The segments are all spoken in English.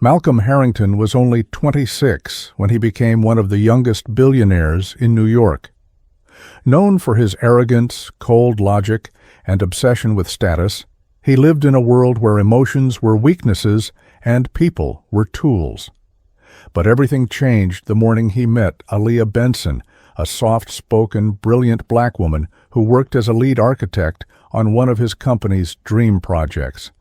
Malcolm Harrington was only 26 when he became one of the youngest billionaires in New York. Known for his arrogance, cold logic, and obsession with status, he lived in a world where emotions were weaknesses and people were tools. But everything changed the morning he met Aaliyah Benson, a soft-spoken, brilliant black woman who worked as a lead architect on one of his company's dream projects.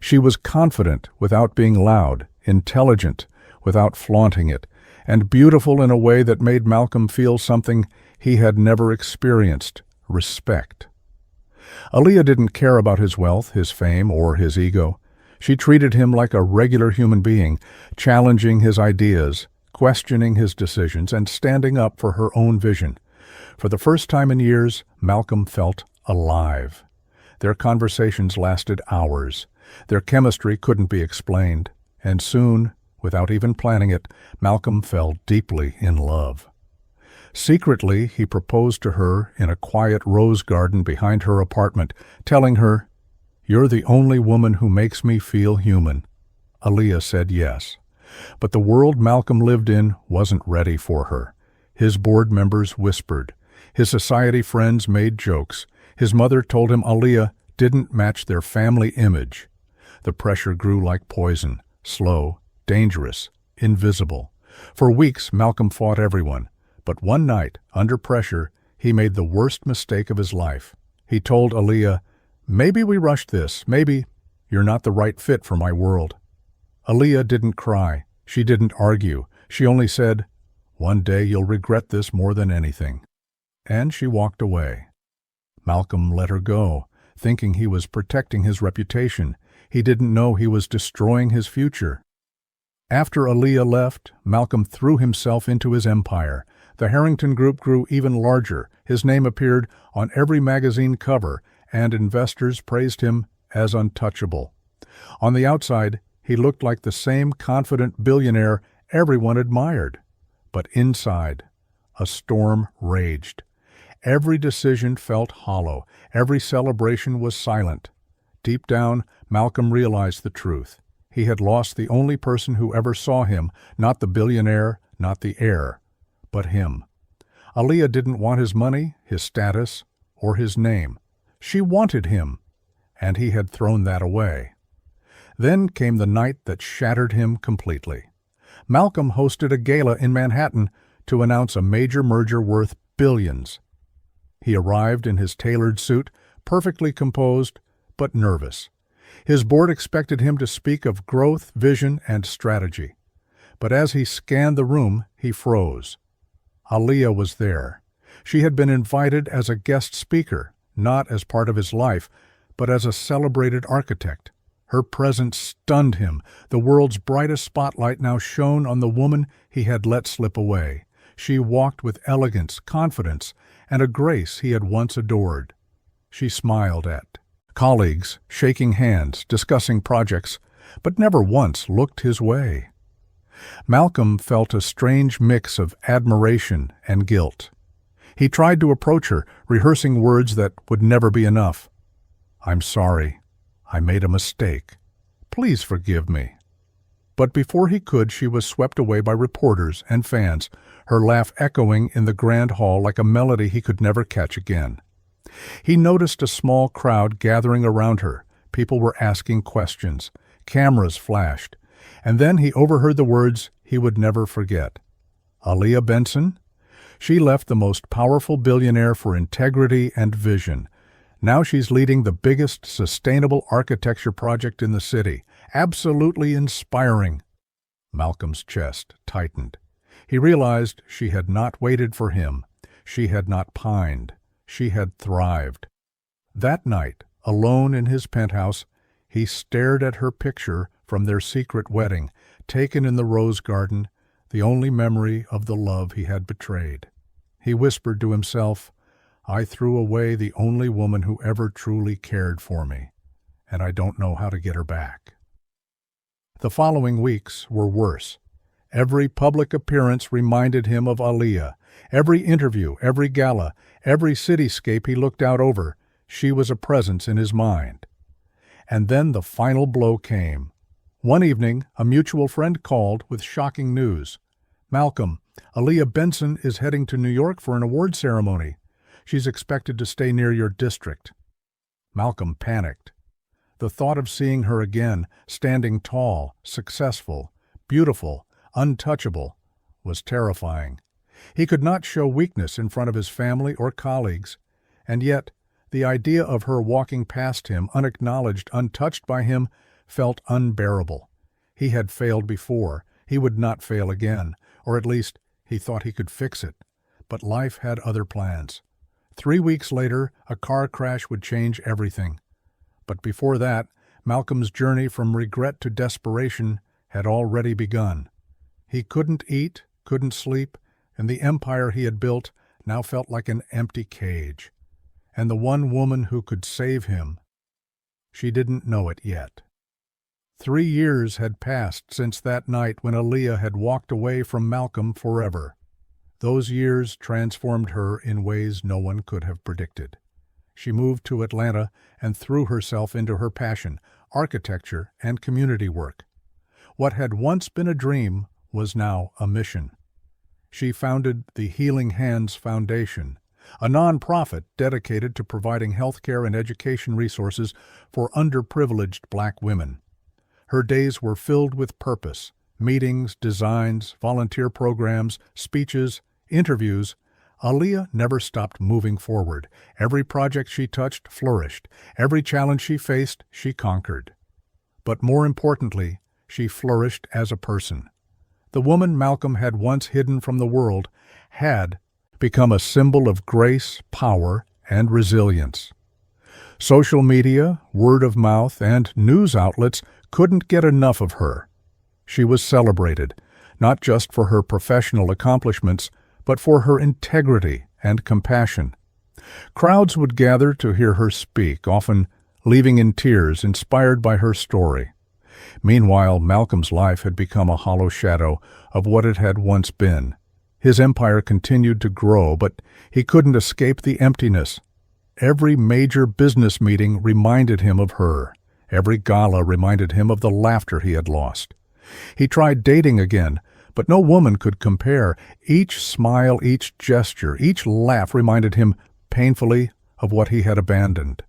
She was confident without being loud, intelligent without flaunting it, and beautiful in a way that made Malcolm feel something he had never experienced: respect. Aaliyah didn't care about his wealth, his fame, or his ego. She treated him like a regular human being, challenging his ideas, questioning his decisions, and standing up for her own vision. For the first time in years, Malcolm felt alive. Their conversations lasted hours. Their chemistry couldn't be explained, and soon, without even planning it, Malcolm fell deeply in love. Secretly, he proposed to her in a quiet rose garden behind her apartment, telling her, "You're the only woman who makes me feel human." Aaliyah said yes. But the world Malcolm lived in wasn't ready for her. His board members whispered. His society friends made jokes. His mother told him Aaliyah didn't match their family image. The pressure grew like poison, slow, dangerous, invisible. For weeks, Malcolm fought everyone. But one night, under pressure, he made the worst mistake of his life. He told Aaliyah, "Maybe we rushed this. Maybe you're not the right fit for my world." Aaliyah didn't cry. She didn't argue. She only said, "One day you'll regret this more than anything." And she walked away. Malcolm let her go, thinking he was protecting his reputation. He didn't know he was destroying his future. After Aaliyah left, Malcolm threw himself into his empire. The Harrington Group grew even larger. His name appeared on every magazine cover, and investors praised him as untouchable. On the outside, he looked like the same confident billionaire everyone admired. But inside, a storm raged. Every decision felt hollow. Every celebration was silent. Deep down, Malcolm realized the truth. He had lost the only person who ever saw him, not the billionaire, not the heir, but him. Aaliyah didn't want his money, his status, or his name. She wanted him, and he had thrown that away. Then came the night that shattered him completely. Malcolm hosted a gala in Manhattan to announce a major merger worth billions. He arrived in his tailored suit, perfectly composed, but nervous. His board expected him to speak of growth, vision, and strategy. But as he scanned the room, he froze. Aaliyah was there. She had been invited as a guest speaker, not as part of his life, but as a celebrated architect. Her presence stunned him. The world's brightest spotlight now shone on the woman he had let slip away. She walked with elegance, confidence, and a grace he had once adored. She smiled at colleagues, shaking hands, discussing projects, but never once looked his way. Malcolm felt a strange mix of admiration and guilt. He tried to approach her, rehearsing words that would never be enough. "I'm sorry. I made a mistake. Please forgive me." But before he could, she was swept away by reporters and fans, her laugh echoing in the grand hall like a melody he could never catch again. He noticed a small crowd gathering around her. People were asking questions. Cameras flashed. And then he overheard the words he would never forget. Aaliyah Benson? She left the most powerful billionaire for integrity and vision. Now she's leading the biggest sustainable architecture project in the city. Absolutely inspiring. Malcolm's chest tightened. He realized she had not waited for him. She had not pined. She had thrived. That night, alone in his penthouse, he stared at her picture from their secret wedding, taken in the rose garden, the only memory of the love he had betrayed. He whispered to himself, "I threw away the only woman who ever truly cared for me, and I don't know how to get her back." The following weeks were worse. Every public appearance reminded him of Aaliyah. Every interview, every gala, every cityscape he looked out over, she was a presence in his mind. And then the final blow came. One evening, a mutual friend called with shocking news. "Malcolm, Aaliyah Benson is heading to New York for an award ceremony. She's expected to stay near your district." Malcolm panicked. The thought of seeing her again, standing tall, successful, beautiful, untouchable, was terrifying. He could not show weakness in front of his family or colleagues, and yet the idea of her walking past him, unacknowledged, untouched by him, felt unbearable. He had failed before. He would not fail again, or at least he thought he could fix it. But life had other plans. 3 weeks later, a car crash would change everything. But before that, Malcolm's journey from regret to desperation had already begun. He couldn't eat, couldn't sleep, and the empire he had built now felt like an empty cage. And the one woman who could save him, she didn't know it yet. 3 years had passed since that night when Aaliyah had walked away from Malcolm forever. Those years transformed her in ways no one could have predicted. She moved to Atlanta and threw herself into her passion, architecture and community work. What had once been a dream was now a mission. She founded the Healing Hands Foundation, a nonprofit dedicated to providing healthcare and education resources for underprivileged Black women. Her days were filled with purpose: meetings, designs, volunteer programs, speeches, interviews. Aaliyah never stopped moving forward. Every project she touched flourished. Every challenge she faced, she conquered. But more importantly, she flourished as a person. The woman Malcolm had once hidden from the world had become a symbol of grace, power, and resilience. Social media, word of mouth, and news outlets couldn't get enough of her. She was celebrated, not just for her professional accomplishments, but for her integrity and compassion. Crowds would gather to hear her speak, often leaving in tears, inspired by her story. Meanwhile, Malcolm's life had become a hollow shadow of what it had once been. His empire continued to grow, but he couldn't escape the emptiness. Every major business meeting reminded him of her. Every gala reminded him of the laughter he had lost. He tried dating again, but no woman could compare. Each smile, each gesture, each laugh reminded him painfully of what he had abandoned.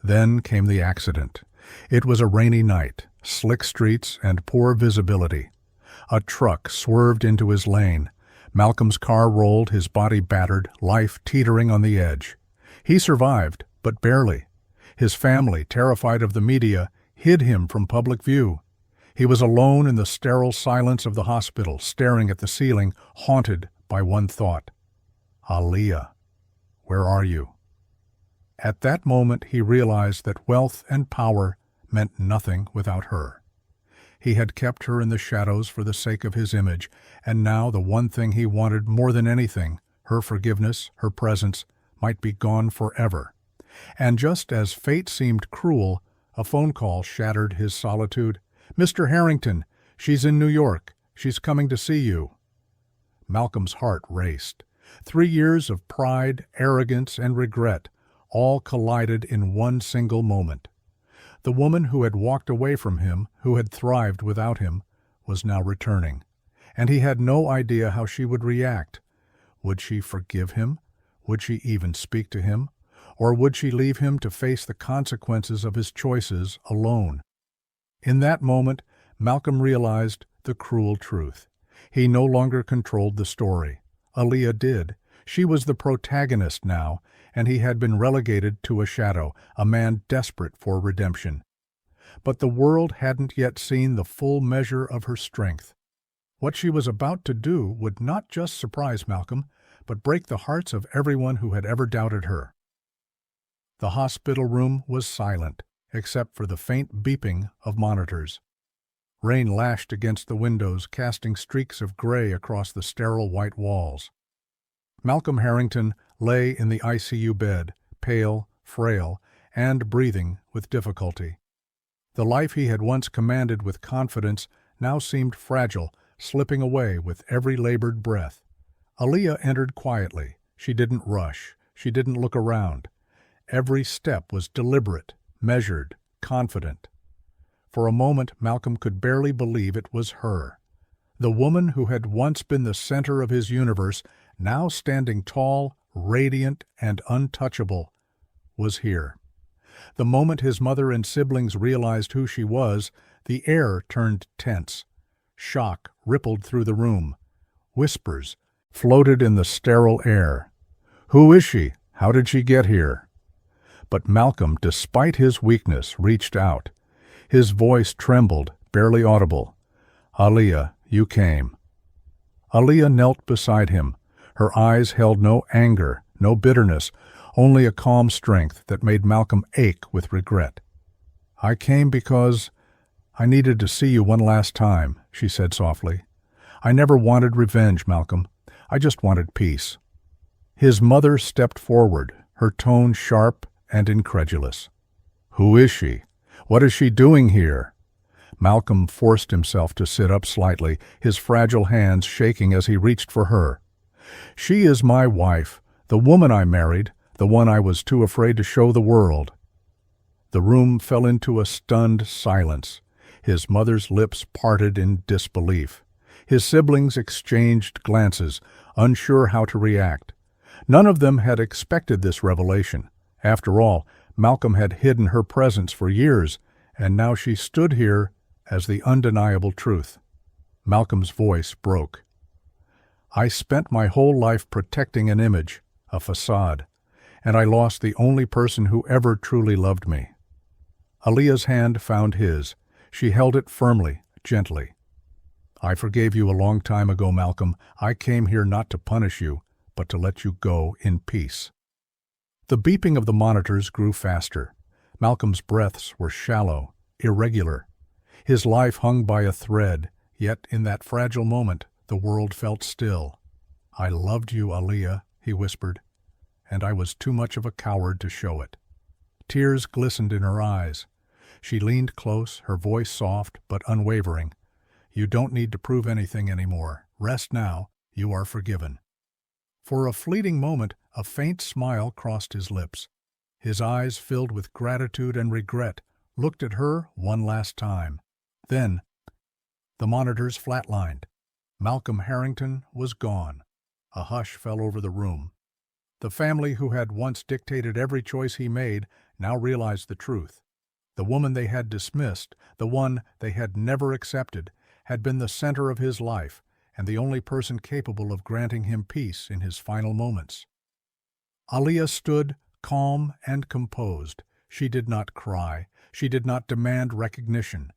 Then came the accident. It was a rainy night, slick streets and poor visibility. A truck swerved into his lane. Malcolm's car rolled, his body battered, life teetering on the edge. He survived, but barely. His family, terrified of the media, hid him from public view. He was alone in the sterile silence of the hospital, staring at the ceiling, haunted by one thought: "Aaliyah, where are you?" At that moment he realized that wealth and power meant nothing without her. He had kept her in the shadows for the sake of his image, and now the one thing he wanted more than anything, her forgiveness, her presence, might be gone forever. And just as fate seemed cruel, a phone call shattered his solitude. "Mr. Harrington, she's in New York. She's coming to see you." Malcolm's heart raced. 3 years of pride, arrogance, and regret all collided in one single moment. The woman who had walked away from him, who had thrived without him, was now returning, and he had no idea how she would react. Would she forgive him? Would she even speak to him? Or would she leave him to face the consequences of his choices alone? In that moment, Malcolm realized the cruel truth. He no longer controlled the story. Aaliyah did. She was the protagonist now, and he had been relegated to a shadow, a man desperate for redemption. But the world hadn't yet seen the full measure of her strength. What she was about to do would not just surprise Malcolm, but break the hearts of everyone who had ever doubted her. The hospital room was silent, except for the faint beeping of monitors. Rain lashed against the windows, casting streaks of gray across the sterile white walls. Malcolm Harrington lay in the ICU bed, pale, frail, and breathing with difficulty. The life he had once commanded with confidence now seemed fragile, slipping away with every labored breath. Aaliyah entered quietly. She didn't rush. She didn't look around. Every step was deliberate, measured, confident. For a moment, Malcolm could barely believe it was her. The woman who had once been the center of his universe, now standing tall, radiant, and untouchable, was here. The moment his mother and siblings realized who she was, the air turned tense. Shock rippled through the room. Whispers floated in the sterile air. "Who is she? How did she get here?" But Malcolm, despite his weakness, reached out. His voice trembled, barely audible. "Aaliyah, you came." Aaliyah knelt beside him. Her eyes held no anger, no bitterness, only a calm strength that made Malcolm ache with regret. "I came because I needed to see you one last time," she said softly. "I never wanted revenge, Malcolm. I just wanted peace." His mother stepped forward, her tone sharp and incredulous. "Who is she? What is she doing here?" Malcolm forced himself to sit up slightly, his fragile hands shaking as he reached for her. "She is my wife, the woman I married, the one I was too afraid to show the world." The room fell into a stunned silence. His mother's lips parted in disbelief. His siblings exchanged glances, unsure how to react. None of them had expected this revelation. After all, Malcolm had hidden her presence for years, and now she stood here as the undeniable truth. Malcolm's voice broke. "I spent my whole life protecting an image, a facade, and I lost the only person who ever truly loved me." Aaliyah's hand found his. She held it firmly, gently. "I forgave you a long time ago, Malcolm. I came here not to punish you, but to let you go in peace." The beeping of the monitors grew faster. Malcolm's breaths were shallow, irregular. His life hung by a thread, yet in that fragile moment, the world felt still. "I loved you, Aaliyah," he whispered, "and I was too much of a coward to show it." Tears glistened in her eyes. She leaned close, her voice soft but unwavering. "You don't need to prove anything anymore. Rest now. You are forgiven." For a fleeting moment, a faint smile crossed his lips. His eyes, filled with gratitude and regret, looked at her one last time. Then, the monitors flatlined. Malcolm Harrington was gone. A hush fell over the room. The family who had once dictated every choice he made now realized the truth. The woman they had dismissed, the one they had never accepted, had been the center of his life and the only person capable of granting him peace in his final moments. Aaliyah stood calm and composed. She did not cry. She did not demand recognition.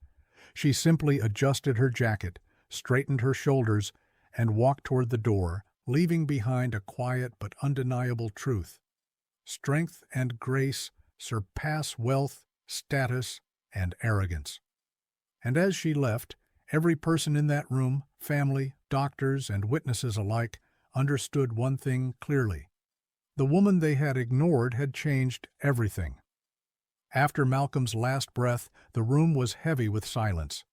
She simply adjusted her jacket, straightened her shoulders, and walked toward the door, leaving behind a quiet but undeniable truth. Strength and grace surpass wealth, status, and arrogance. And as she left, every person in that room, family, doctors, and witnesses alike, understood one thing clearly. The woman they had ignored had changed everything. After Malcolm's last breath, the room was heavy with silence.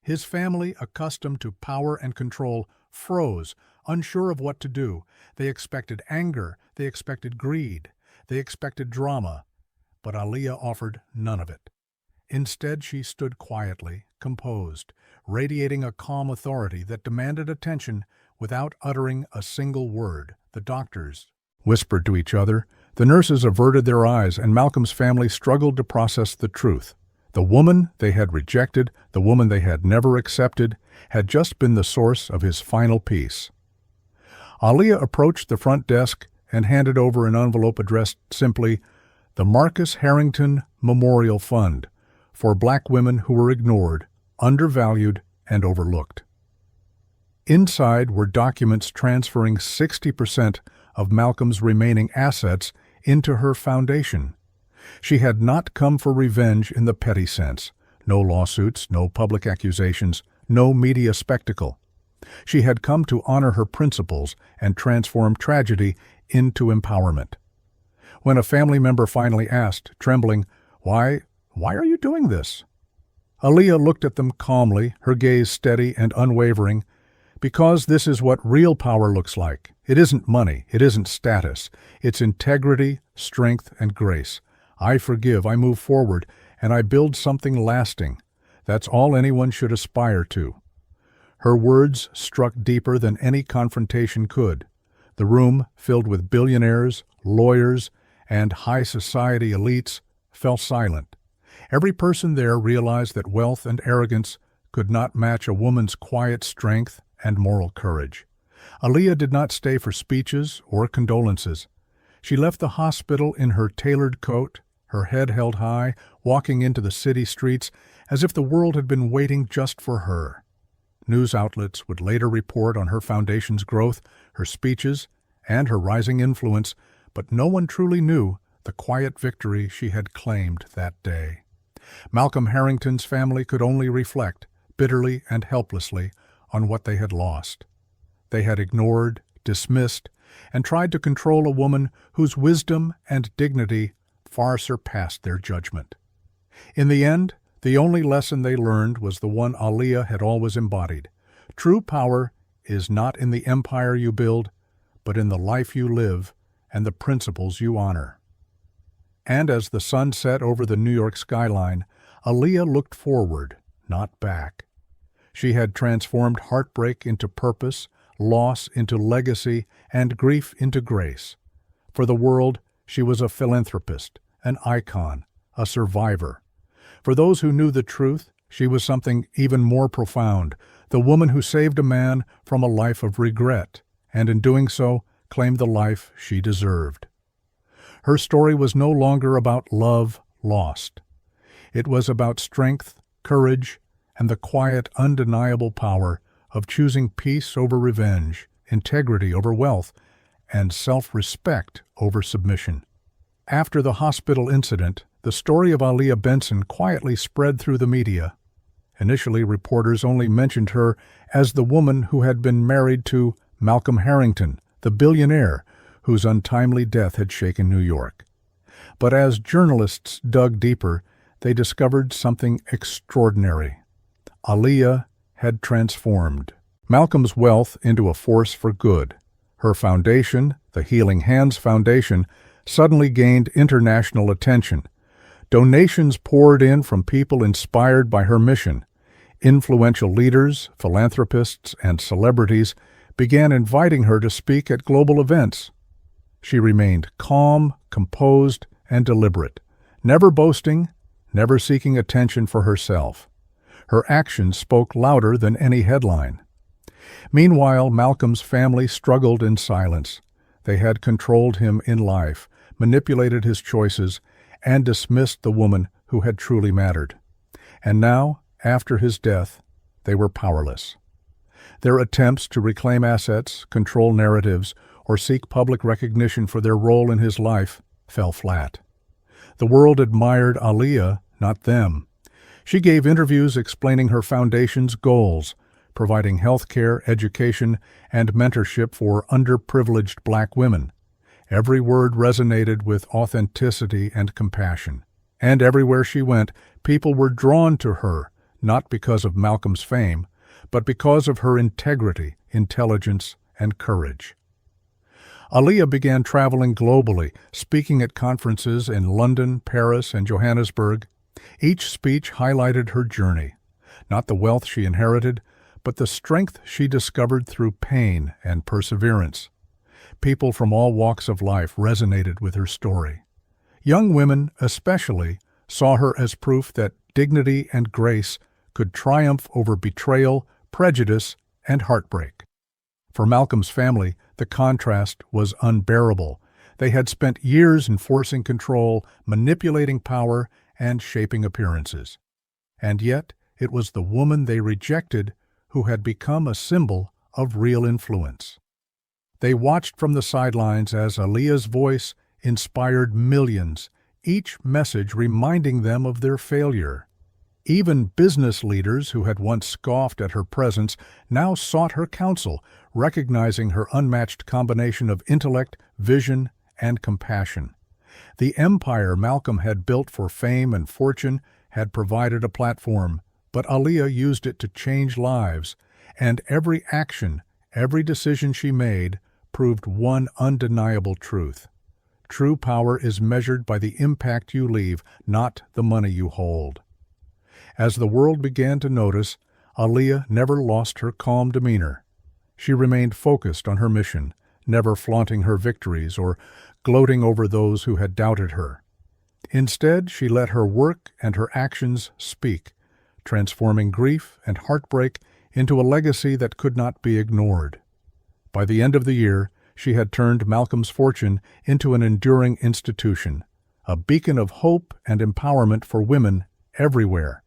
His family, accustomed to power and control, froze, unsure of what to do. They expected anger, they expected greed, they expected drama, but Aaliyah offered none of it. Instead, she stood quietly, composed, radiating a calm authority that demanded attention without uttering a single word. The doctors whispered to each other. The nurses averted their eyes, and Malcolm's family struggled to process the truth. The woman they had rejected, the woman they had never accepted, had just been the source of his final peace. Aaliyah approached the front desk and handed over an envelope addressed simply, "The Marcus Harrington Memorial Fund, for Black women who were ignored, undervalued, and overlooked." Inside were documents transferring 60% of Malcolm's remaining assets into her foundation. She had not come for revenge in the petty sense. No lawsuits, no public accusations, no media spectacle. She had come to honor her principles and transform tragedy into empowerment. When a family member finally asked, trembling, Why are you doing this?" Aaliyah looked at them calmly, her gaze steady and unwavering. "Because this is what real power looks like. It isn't money, it isn't status. It's integrity, strength, and grace. I forgive, I move forward, and I build something lasting. That's all anyone should aspire to. Her words struck deeper than any confrontation could. The room, filled with billionaires, lawyers, and high society elites, fell silent. Every person there realized that wealth and arrogance could not match a woman's quiet strength and moral courage. Aaliyah did not stay for speeches or condolences. She left the hospital in her tailored coat, her head held high, walking into the city streets as if the world had been waiting just for her. News outlets would later report on her foundation's growth, her speeches, and her rising influence, but no one truly knew the quiet victory she had claimed that day. Malcolm Harrington's family could only reflect, bitterly and helplessly, on what they had lost. They had ignored, dismissed, and tried to control a woman whose wisdom and dignity far surpassed their judgment. In the end, the only lesson they learned was the one Aaliyah had always embodied. True power is not in the empire you build, but in the life you live and the principles you honor. And as the sun set over the New York skyline, Aaliyah looked forward, not back. She had transformed heartbreak into purpose, loss into legacy, and grief into grace. For the world, she was a philanthropist, an icon, a survivor. For those who knew the truth, she was something even more profound, the woman who saved a man from a life of regret, and in doing so, claimed the life she deserved. Her story was no longer about love lost. It was about strength, courage, and the quiet, undeniable power of choosing peace over revenge, integrity over wealth, and self-respect over submission. After the hospital incident, the story of Aaliyah Benson quietly spread through the media. Initially, reporters only mentioned her as the woman who had been married to Malcolm Harrington, the billionaire whose untimely death had shaken New York. But as journalists dug deeper, they discovered something extraordinary. Aaliyah had transformed Malcolm's wealth into a force for good. Her foundation, the Healing Hands Foundation, suddenly gained international attention. Donations poured in from people inspired by her mission. Influential leaders, philanthropists, and celebrities began inviting her to speak at global events. She remained calm, composed, and deliberate, never boasting, never seeking attention for herself. Her actions spoke louder than any headline. Meanwhile, Malcolm's family struggled in silence. They had controlled him in life, manipulated his choices, and dismissed the woman who had truly mattered. And now, after his death, they were powerless. Their attempts to reclaim assets, control narratives, or seek public recognition for their role in his life fell flat. The world admired Aaliyah, not them. She gave interviews explaining her foundation's goals, providing health care, education, and mentorship for underprivileged Black women. Every word resonated with authenticity and compassion. And everywhere she went, people were drawn to her, not because of Malcolm's fame, but because of her integrity, intelligence, and courage. Aaliyah began traveling globally, speaking at conferences in London, Paris, and Johannesburg. Each speech highlighted her journey, not the wealth she inherited, but the strength she discovered through pain and perseverance. People from all walks of life resonated with her story. Young women, especially, saw her as proof that dignity and grace could triumph over betrayal, prejudice, and heartbreak. For Malcolm's family, the contrast was unbearable. They had spent years enforcing control, manipulating power, and shaping appearances. And yet, it was the woman they rejected who had become a symbol of real influence. They watched from the sidelines as Aaliyah's voice inspired millions, each message reminding them of their failure. Even business leaders who had once scoffed at her presence now sought her counsel, recognizing her unmatched combination of intellect, vision, and compassion. The empire Malcolm had built for fame and fortune had provided a platform, but Aaliyah used it to change lives, and every action, every decision she made, proved one undeniable truth. True power is measured by the impact you leave, not the money you hold. As the world began to notice, Aaliyah never lost her calm demeanor. She remained focused on her mission, never flaunting her victories or gloating over those who had doubted her. Instead, she let her work and her actions speak, transforming grief and heartbreak into a legacy that could not be ignored. By the end of the year, she had turned Malcolm's fortune into an enduring institution, a beacon of hope and empowerment for women everywhere.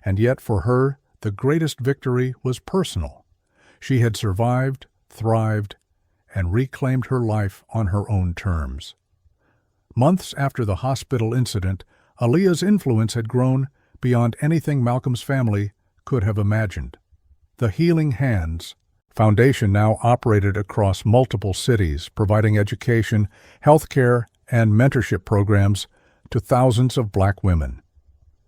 And yet for her, the greatest victory was personal. She had survived, thrived, and reclaimed her life on her own terms. Months after the hospital incident, Aaliyah's influence had grown beyond anything Malcolm's family could have imagined. The Healing Hands Foundation now operated across multiple cities, providing education, health care, and mentorship programs to thousands of Black women.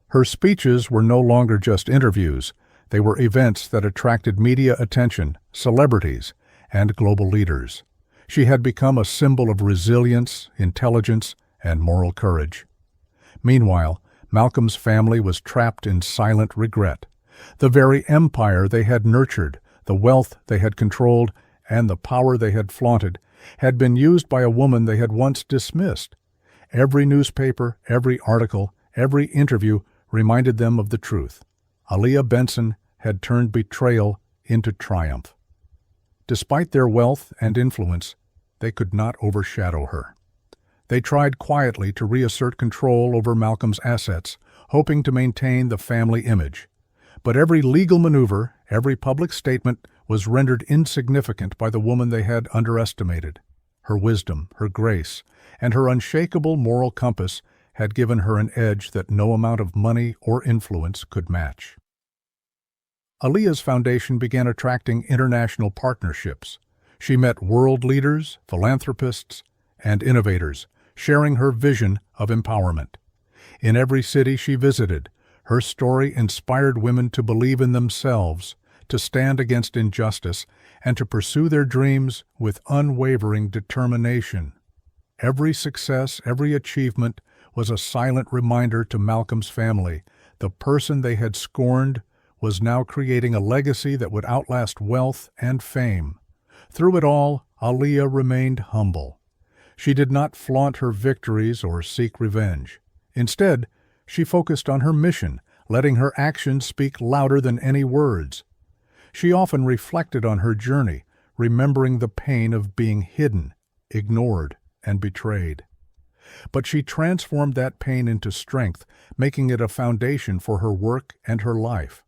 Her speeches were no longer just interviews. They were events that attracted media attention, celebrities, and global leaders. She had become a symbol of resilience, intelligence, and moral courage. Meanwhile, Malcolm's family was trapped in silent regret. The very empire they had nurtured, the wealth they had controlled, and the power they had flaunted had been used by a woman they had once dismissed. Every newspaper, every article, every interview reminded them of the truth. Aaliyah Benson had turned betrayal into triumph. Despite their wealth and influence, they could not overshadow her. They tried quietly to reassert control over Malcolm's assets, hoping to maintain the family image. But every legal maneuver, every public statement was rendered insignificant by the woman they had underestimated. Her wisdom, her grace, and her unshakable moral compass had given her an edge that no amount of money or influence could match. Aaliyah's foundation began attracting international partnerships. She met world leaders, philanthropists, and innovators, sharing her vision of empowerment. In every city she visited, her story inspired women to believe in themselves, to stand against injustice, and to pursue their dreams with unwavering determination. Every success, every achievement was a silent reminder to Malcolm's family. The person they had scorned was now creating a legacy that would outlast wealth and fame. Through it all, Aaliyah remained humble. She did not flaunt her victories or seek revenge. Instead, she focused on her mission, letting her actions speak louder than any words. She often reflected on her journey, remembering the pain of being hidden, ignored, and betrayed. But she transformed that pain into strength, making it a foundation for her work and her life.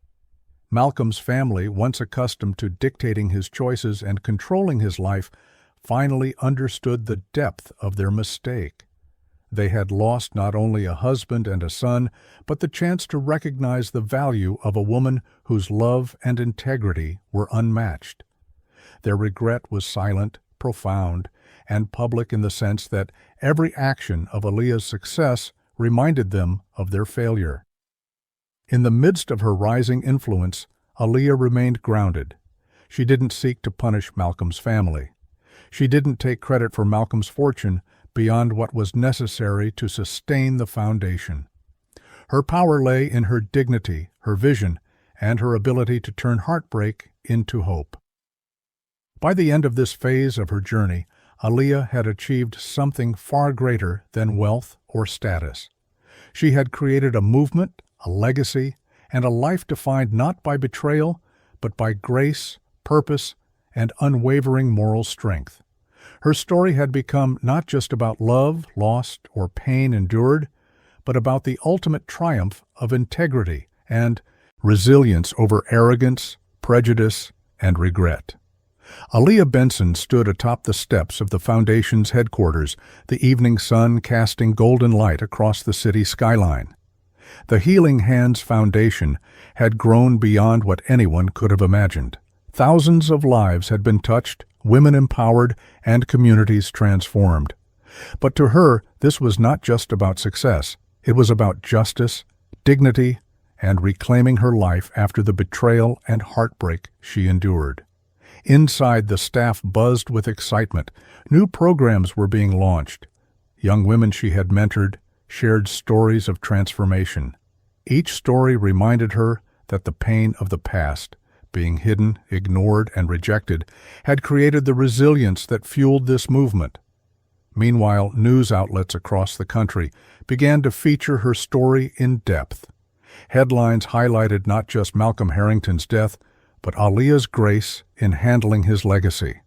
Malcolm's family, once accustomed to dictating his choices and controlling his life, finally understood the depth of their mistake. They had lost not only a husband and a son, but the chance to recognize the value of a woman whose love and integrity were unmatched. Their regret was silent, profound, and public in the sense that every action of Aaliyah's success reminded them of their failure. In the midst of her rising influence, Aaliyah remained grounded. She didn't seek to punish Malcolm's family. She didn't take credit for Malcolm's fortune beyond what was necessary to sustain the foundation. Her power lay in her dignity, her vision, and her ability to turn heartbreak into hope. By the end of this phase of her journey, Aaliyah had achieved something far greater than wealth or status. She had created a movement, a legacy, and a life defined not by betrayal, but by grace, purpose, and unwavering moral strength. Her story had become not just about love lost or pain endured, but about the ultimate triumph of integrity and resilience over arrogance, prejudice, and regret. Aaliyah Benson stood atop the steps of the Foundation's headquarters, the evening sun casting golden light across the city skyline. The Healing Hands Foundation had grown beyond what anyone could have imagined. Thousands of lives had been touched, women empowered, and communities transformed. But to her, this was not just about success. It was about justice, dignity, and reclaiming her life after the betrayal and heartbreak she endured. Inside, the staff buzzed with excitement. New programs were being launched. Young women she had mentored shared stories of transformation. Each story reminded her that the pain of the past, being hidden, ignored, and rejected, had created the resilience that fueled this movement. Meanwhile, news outlets across the country began to feature her story in depth. Headlines highlighted not just Malcolm Harrington's death, but Aaliyah's grace in handling his legacy.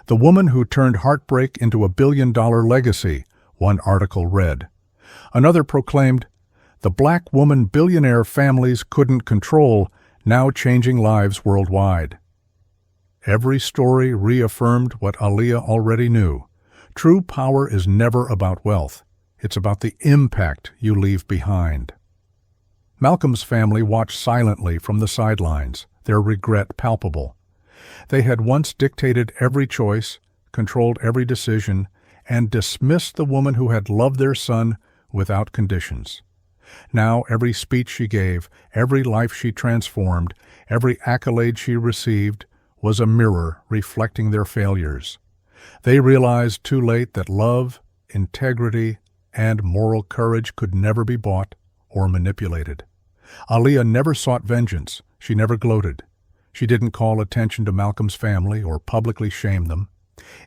"The woman who turned heartbreak into a billion-dollar legacy," one article read. Another proclaimed, "The black woman billionaire families couldn't control, now changing lives worldwide." Every story reaffirmed what Aaliyah already knew. True power is never about wealth. It's about the impact you leave behind. Malcolm's family watched silently from the sidelines, their regret palpable. They had once dictated every choice, controlled every decision, and dismissed the woman who had loved their son without conditions. Now every speech she gave, every life she transformed, every accolade she received was a mirror reflecting their failures. They realized too late that love, integrity, and moral courage could never be bought or manipulated. Aaliyah never sought vengeance. She never gloated. She didn't call attention to Malcolm's family or publicly shame them.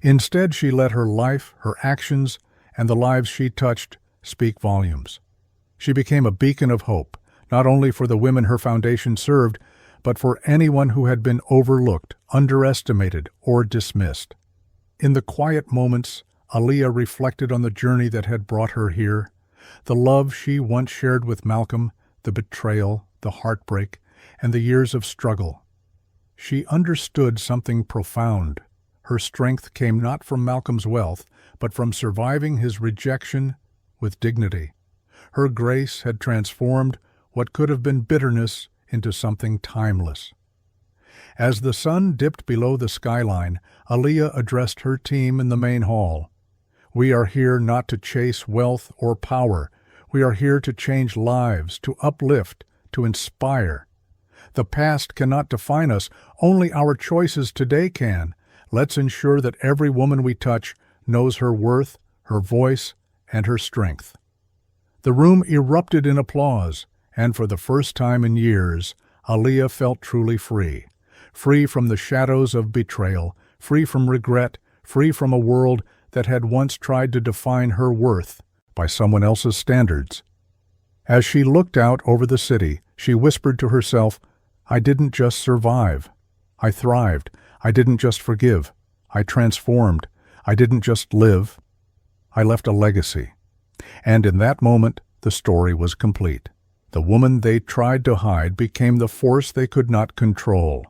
Instead, she let her life, her actions, and the lives she touched speak volumes. She became a beacon of hope, not only for the women her foundation served, but for anyone who had been overlooked, underestimated, or dismissed. In the quiet moments, Aaliyah reflected on the journey that had brought her here, the love she once shared with Malcolm, the betrayal, the heartbreak, and the years of struggle. She understood something profound. Her strength came not from Malcolm's wealth, but from surviving his rejection with dignity. Her grace had transformed what could have been bitterness into something timeless. As the sun dipped below the skyline, Aaliyah addressed her team in the main hall. "We are here not to chase wealth or power. We are here to change lives, to uplift, to inspire. The past cannot define us, only our choices today can. Let's ensure that every woman we touch knows her worth, her voice, and her strength." The room erupted in applause, and for the first time in years, Aaliyah felt truly free. Free from the shadows of betrayal, free from regret, free from a world that had once tried to define her worth by someone else's standards. As she looked out over the city, she whispered to herself, "I didn't just survive. I thrived. I didn't just forgive. I transformed. I didn't just live. I left a legacy." And in that moment, the story was complete. The woman they tried to hide became the force they could not control.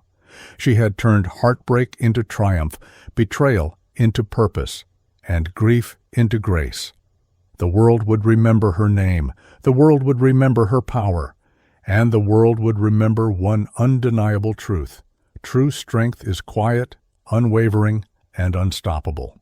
She had turned heartbreak into triumph, betrayal into purpose, and grief into grace. The world would remember her name, the world would remember her power, and the world would remember one undeniable truth. True strength is quiet, unwavering, and unstoppable.